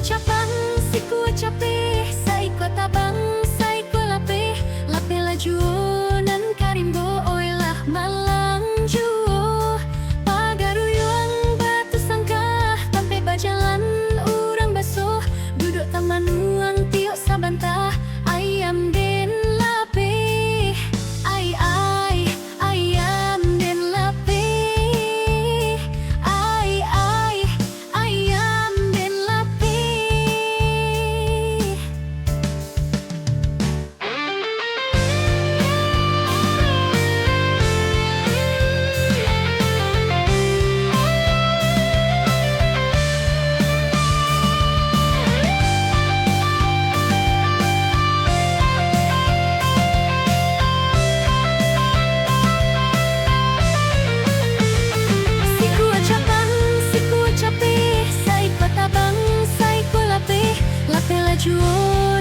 ucapan, siku ucapi, saiko tabang, saiko lape, lape laju nan karimbo oilah malang juo. Pagaruyuang batu sangkah, tampe bajalan urang basuh, duduk tamanuang tiok sabantah, ayam den lape, ayam den lape, ayam den lape. Siku ucapan, siku ucapi, saiko tabang, saiko lape, lape laju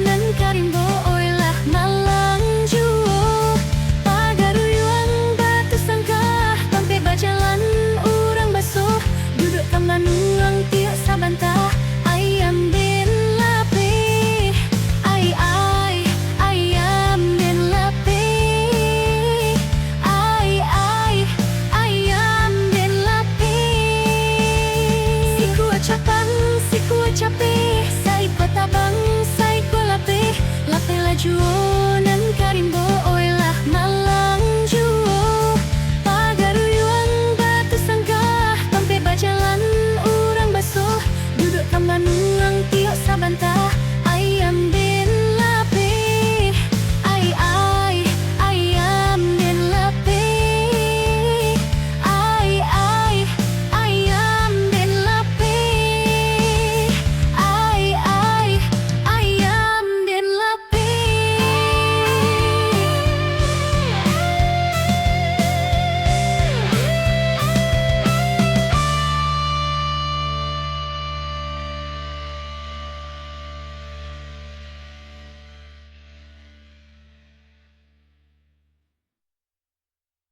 nan karimbo oilah malang juo. Pagaruyuang batu sangkah, tampe bajalan urang basuh, duduk tamanuang tiok sabantah, ayam den lape, ayam den lape, ayam den lape. Siku ucapan, siku ucapi, saiko tabang, saiko lape, lape laju